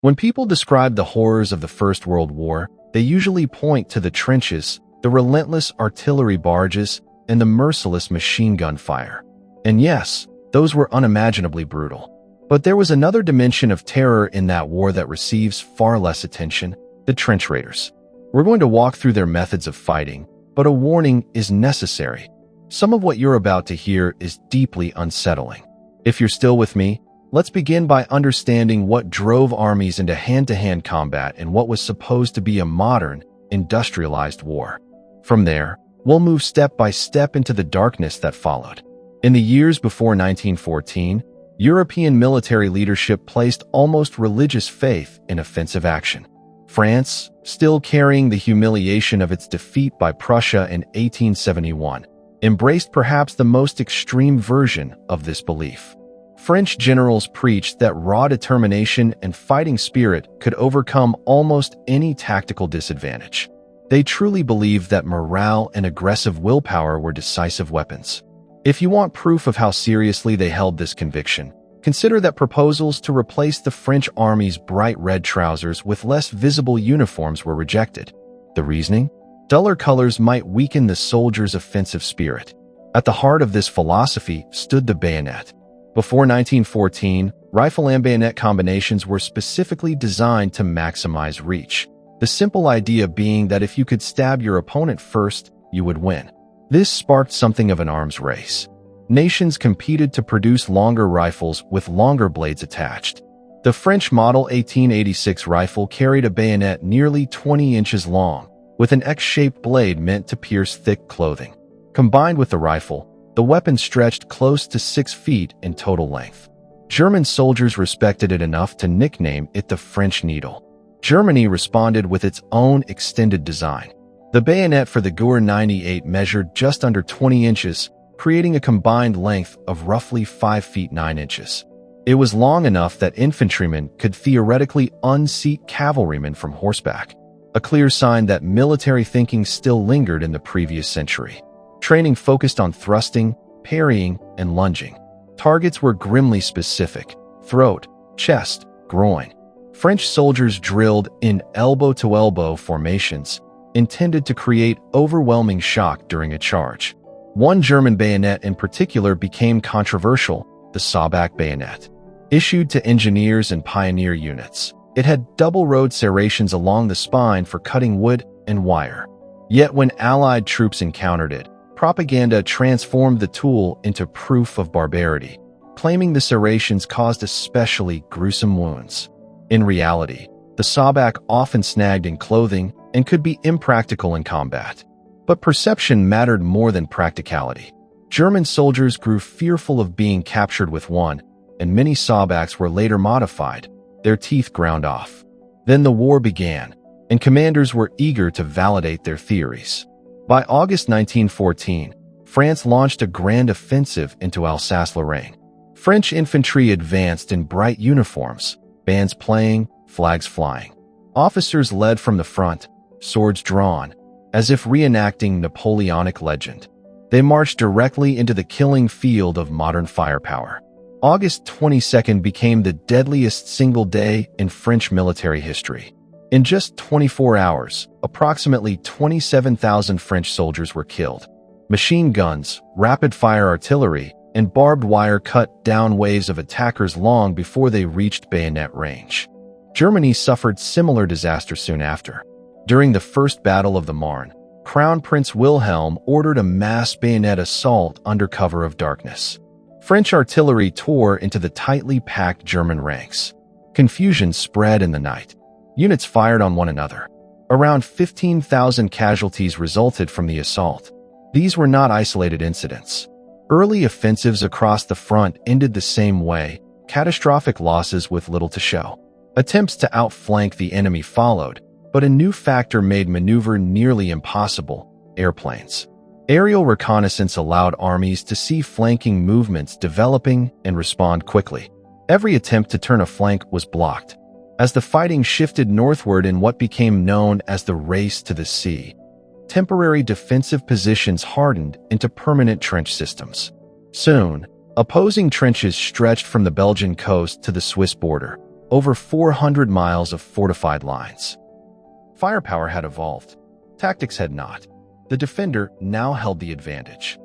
When people describe the horrors of the First World War, they usually point to the trenches, the relentless artillery barrages, and the merciless machine gun fire. And yes, those were unimaginably brutal. But there was another dimension of terror in that war that receives far less attention: the trench raiders. We're going to walk through their methods of fighting, but a warning is necessary. Some of what you're about to hear is deeply unsettling. If you're still with me, let's begin by understanding what drove armies into hand-to-hand combat in what was supposed to be a modern, industrialized war. From there, we'll move step by step into the darkness that followed. In the years before 1914, European military leadership placed almost religious faith in offensive action. France, still carrying the humiliation of its defeat by Prussia in 1871, embraced perhaps the most extreme version of this belief. French generals preached that raw determination and fighting spirit could overcome almost any tactical disadvantage. They truly believed that morale and aggressive willpower were decisive weapons. If you want proof of how seriously they held this conviction, consider that proposals to replace the French army's bright red trousers with less visible uniforms were rejected. The reasoning? Duller colors might weaken the soldiers' offensive spirit. At the heart of this philosophy stood the bayonet. Before 1914, rifle and bayonet combinations were specifically designed to maximize reach. The simple idea being that if you could stab your opponent first, you would win. This sparked something of an arms race. Nations competed to produce longer rifles with longer blades attached. The French Model 1886 rifle carried a bayonet nearly 20 inches long, with an X-shaped blade meant to pierce thick clothing. Combined with the rifle, the weapon stretched close to 6 feet in total length. German soldiers respected it enough to nickname it the French needle. Germany responded with its own extended design. The bayonet for the Gür 98 measured just under 20 inches, creating a combined length of roughly 5 feet 9 inches. It was long enough that infantrymen could theoretically unseat cavalrymen from horseback, a clear sign that military thinking still lingered in the previous century. Training focused on thrusting, parrying, and lunging. Targets were grimly specific: throat, chest, groin. French soldiers drilled in elbow-to-elbow formations, intended to create overwhelming shock during a charge. One German bayonet in particular became controversial: the Sabak bayonet. Issued to engineers and pioneer units, it had double-road serrations along the spine for cutting wood and wire. Yet when Allied troops encountered it, propaganda transformed the tool into proof of barbarity, claiming the serrations caused especially gruesome wounds. In reality, the Sabak often snagged in clothing and could be impractical in combat. But perception mattered more than practicality. German soldiers grew fearful of being captured with one, and many Sabaks were later modified, their teeth ground off. Then the war began, and commanders were eager to validate their theories. By August 1914, France launched a grand offensive into Alsace-Lorraine. French infantry advanced in bright uniforms, bands playing, flags flying. Officers led from the front, swords drawn, as if reenacting Napoleonic legend. They marched directly into the killing field of modern firepower. August 22nd became the deadliest single day in French military history. In just 24 hours, approximately 27,000 French soldiers were killed. Machine guns, rapid-fire artillery, and barbed wire cut down waves of attackers long before they reached bayonet range. Germany suffered similar disaster soon after. During the First Battle of the Marne, Crown Prince Wilhelm ordered a mass bayonet assault under cover of darkness. French artillery tore into the tightly packed German ranks. Confusion spread in the night. Units fired on one another. Around 15,000 casualties resulted from the assault. These were not isolated incidents. Early offensives across the front ended the same way, catastrophic losses with little to show. Attempts to outflank the enemy followed, but a new factor made maneuver nearly impossible: airplanes. Aerial reconnaissance allowed armies to see flanking movements developing and respond quickly. Every attempt to turn a flank was blocked. As the fighting shifted northward in what became known as the Race to the Sea, temporary defensive positions hardened into permanent trench systems. Soon, opposing trenches stretched from the Belgian coast to the Swiss border. over 400 miles of fortified lines. Firepower had evolved. Tactics had not. The defender now held the advantage.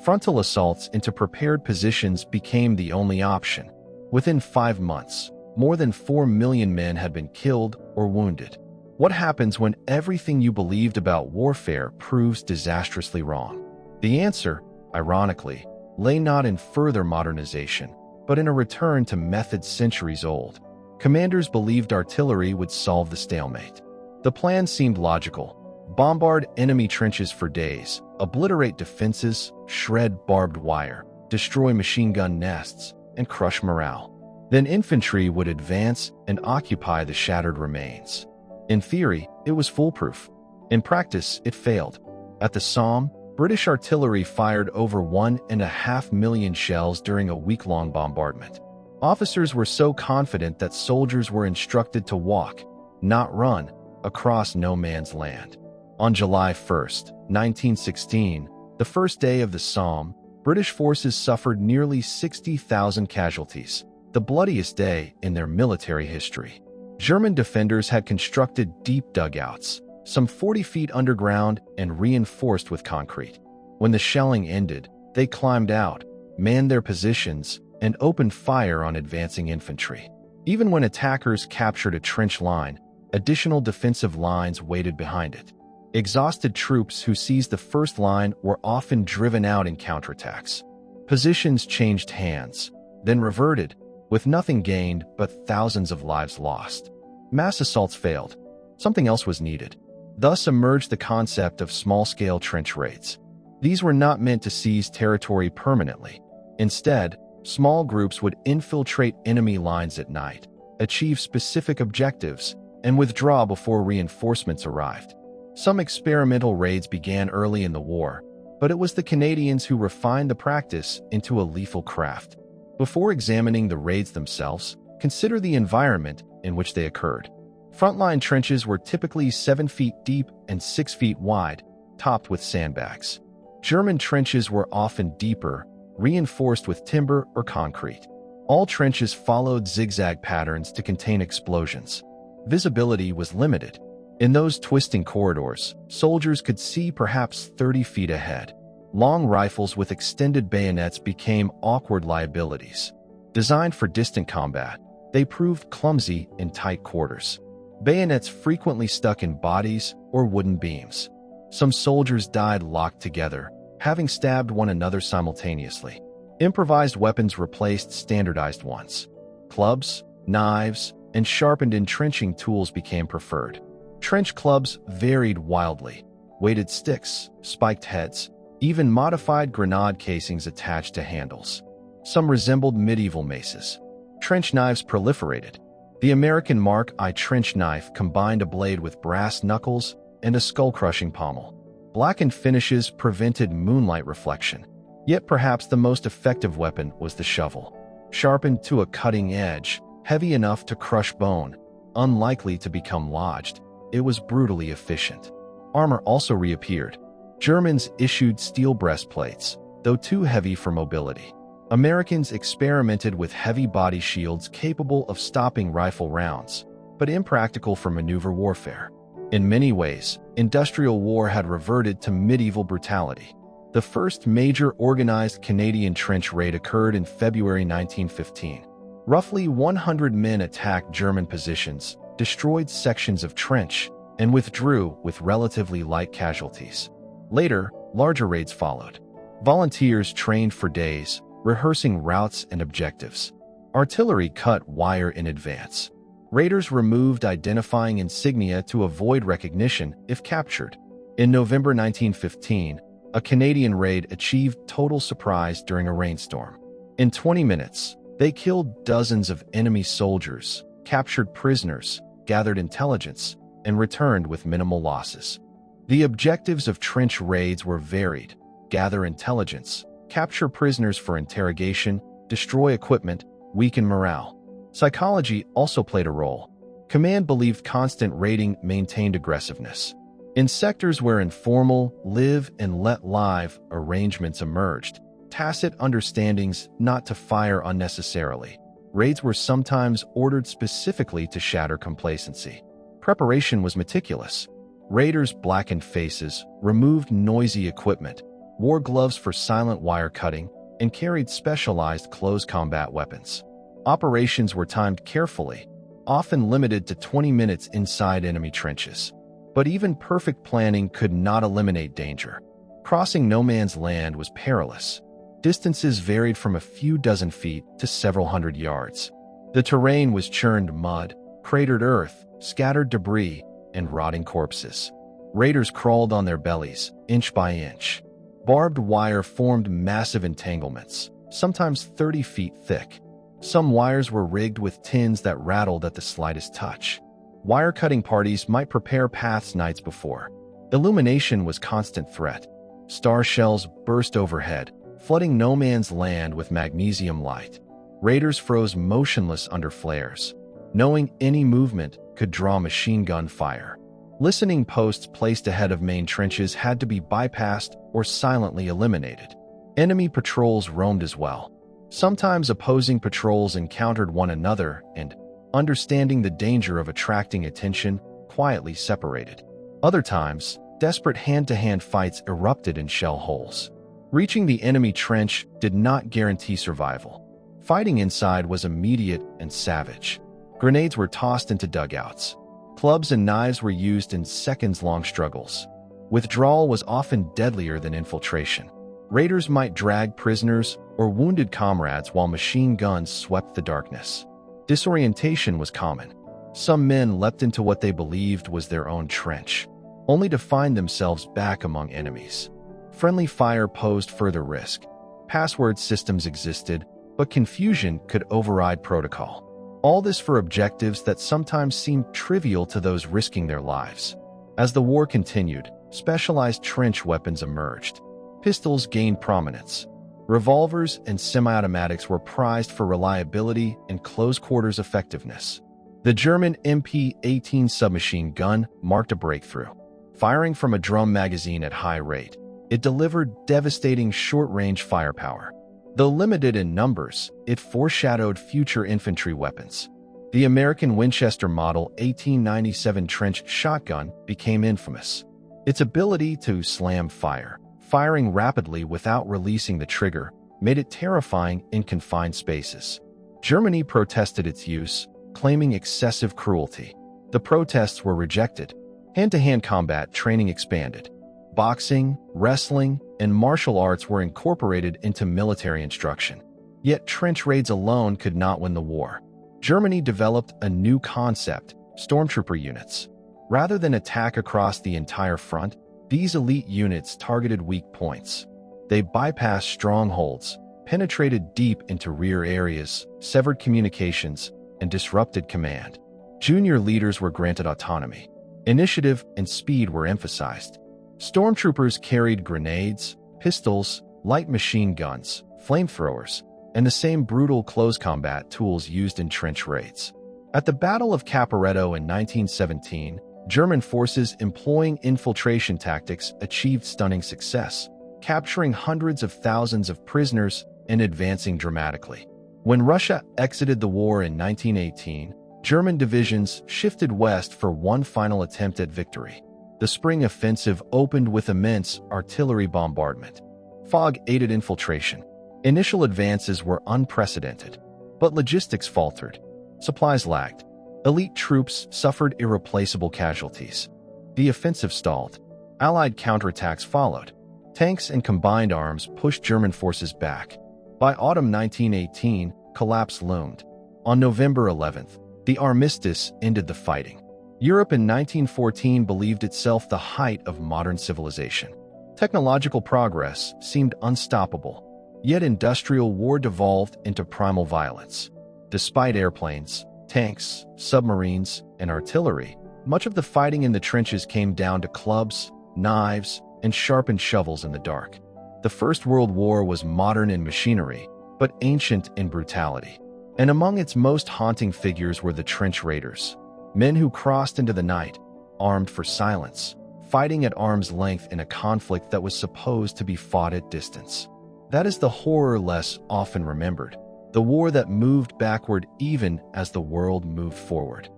Frontal assaults into prepared positions became the only option. Within 5 months, more than 4 million men had been killed or wounded. What happens when everything you believed about warfare proves disastrously wrong? The answer, ironically, lay not in further modernization, but in a return to methods centuries old. Commanders believed artillery would solve the stalemate. The plan seemed logical. Bombard enemy trenches for days, obliterate defenses, shred barbed wire, destroy machine gun nests, and crush morale. Then infantry would advance and occupy the shattered remains. In theory, it was foolproof. In practice, it failed. At the Somme, British artillery fired over 1.5 million shells during a week-long bombardment. Officers were so confident that soldiers were instructed to walk, not run, across no man's land. On July 1, 1916, the first day of the Somme, British forces suffered nearly 60,000 casualties, the bloodiest day in their military history. German defenders had constructed deep dugouts, some 40 feet underground and reinforced with concrete. When the shelling ended, they climbed out, manned their positions, and opened fire on advancing infantry. Even when attackers captured a trench line, additional defensive lines waited behind it. Exhausted troops who seized the first line were often driven out in counterattacks. Positions changed hands, then reverted, with nothing gained but thousands of lives lost. Mass assaults failed. Something else was needed. Thus emerged the concept of small-scale trench raids. These were not meant to seize territory permanently. Instead, small groups would infiltrate enemy lines at night, achieve specific objectives, and withdraw before reinforcements arrived. Some experimental raids began early in the war, but it was the Canadians who refined the practice into a lethal craft. Before examining the raids themselves, consider the environment in which they occurred. Frontline trenches were typically 7 feet deep and 6 feet wide, topped with sandbags. German trenches were often deeper, reinforced with timber or concrete. All trenches followed zigzag patterns to contain explosions. Visibility was limited. In those twisting corridors, soldiers could see perhaps 30 feet ahead. Long rifles with extended bayonets became awkward liabilities. Designed for distant combat, they proved clumsy in tight quarters. Bayonets frequently stuck in bodies or wooden beams. Some soldiers died locked together, having stabbed one another simultaneously. Improvised weapons replaced standardized ones. Clubs, knives, and sharpened entrenching tools became preferred. Trench clubs varied wildly. Weighted sticks, spiked heads, even modified grenade casings attached to handles. Some resembled medieval maces. Trench knives proliferated. The American Mark I trench knife combined a blade with brass knuckles and a skull-crushing pommel. Blackened finishes prevented moonlight reflection. Yet perhaps the most effective weapon was the shovel. Sharpened to a cutting edge, heavy enough to crush bone, unlikely to become lodged, it was brutally efficient. Armor also reappeared. Germans issued steel breastplates, though too heavy for mobility. Americans experimented with heavy body shields capable of stopping rifle rounds, but impractical for maneuver warfare. In many ways, industrial war had reverted to medieval brutality. The first major organized Canadian trench raid occurred in February 1915. Roughly 100 men attacked German positions, destroyed sections of trench, and withdrew with relatively light casualties. Later, larger raids followed. Volunteers trained for days, rehearsing routes and objectives. Artillery cut wire in advance. Raiders removed identifying insignia to avoid recognition if captured. In November 1915, a Canadian raid achieved total surprise during a rainstorm. In 20 minutes, they killed dozens of enemy soldiers, captured prisoners, gathered intelligence, and returned with minimal losses. The objectives of trench raids were varied: gather intelligence, capture prisoners for interrogation, destroy equipment, weaken morale. Psychology also played a role. Command believed constant raiding maintained aggressiveness. In sectors where informal, live and let live arrangements emerged, tacit understandings not to fire unnecessarily, Raids were sometimes ordered specifically to shatter complacency. Preparation was meticulous. Raiders blackened faces, removed noisy equipment, wore gloves for silent wire cutting, and carried specialized close combat weapons. Operations were timed carefully, often limited to 20 minutes inside enemy trenches. But even perfect planning could not eliminate danger. Crossing no man's land was perilous. Distances varied from a few dozen feet to several hundred yards. The terrain was churned mud, cratered earth, scattered debris, and rotting corpses. Raiders crawled on their bellies, inch by inch. Barbed wire formed massive entanglements, sometimes 30 feet thick. Some wires were rigged with tins that rattled at the slightest touch. Wire-cutting parties might prepare paths nights before. Illumination was constant threat. Star shells burst overhead, flooding no man's land with magnesium light. Raiders froze motionless under flares, knowing any movement could draw machine gun fire. Listening posts placed ahead of main trenches had to be bypassed or silently eliminated. Enemy patrols roamed as well. Sometimes opposing patrols encountered one another and, understanding the danger of attracting attention, quietly separated. Other times, desperate hand-to-hand fights erupted in shell holes. Reaching the enemy trench did not guarantee survival. Fighting inside was immediate and savage. Grenades were tossed into dugouts. Clubs and knives were used in seconds-long struggles. Withdrawal was often deadlier than infiltration. Raiders might drag prisoners or wounded comrades while machine guns swept the darkness. Disorientation was common. Some men leapt into what they believed was their own trench, only to find themselves back among enemies. Friendly fire posed further risk. Password systems existed, but confusion could override protocol. All this for objectives that sometimes seemed trivial to those risking their lives. As the war continued, specialized trench weapons emerged. Pistols gained prominence. Revolvers and semi-automatics were prized for reliability and close-quarters effectiveness. The German MP-18 submachine gun marked a breakthrough. Firing from a drum magazine at high rate, it delivered devastating short-range firepower. Though limited in numbers, it foreshadowed future infantry weapons. The American Winchester Model 1897 trench shotgun became infamous. Its ability to slam fire, firing rapidly without releasing the trigger, made it terrifying in confined spaces. Germany protested its use, claiming excessive cruelty. The protests were rejected. Hand-to-hand combat training expanded. Boxing, wrestling, and martial arts were incorporated into military instruction. Yet trench raids alone could not win the war. Germany developed a new concept, stormtrooper units. Rather than attack across the entire front, these elite units targeted weak points. They bypassed strongholds, penetrated deep into rear areas, severed communications, and disrupted command. Junior leaders were granted autonomy. Initiative and speed were emphasized. Stormtroopers carried grenades, pistols, light machine guns, flamethrowers, and the same brutal close combat tools used in trench raids. At the Battle of Caporetto in 1917, German forces employing infiltration tactics achieved stunning success, capturing hundreds of thousands of prisoners and advancing dramatically. When Russia exited the war in 1918, German divisions shifted west for one final attempt at victory. The spring offensive opened with immense artillery bombardment. Fog aided infiltration. Initial advances were unprecedented, but logistics faltered. Supplies lagged. Elite troops suffered irreplaceable casualties. The offensive stalled. Allied counterattacks followed. Tanks and combined arms pushed German forces back. By autumn 1918, collapse loomed. On November 11th, the armistice ended the fighting. Europe in 1914 believed itself the height of modern civilization. Technological progress seemed unstoppable, yet industrial war devolved into primal violence. Despite airplanes, tanks, submarines, and artillery, much of the fighting in the trenches came down to clubs, knives, and sharpened shovels in the dark. The First World War was modern in machinery, but ancient in brutality. And among its most haunting figures were the trench raiders, men who crossed into the night, armed for silence, fighting at arm's length in a conflict that was supposed to be fought at distance. That is the horror less often remembered. the war that moved backward even as the world moved forward.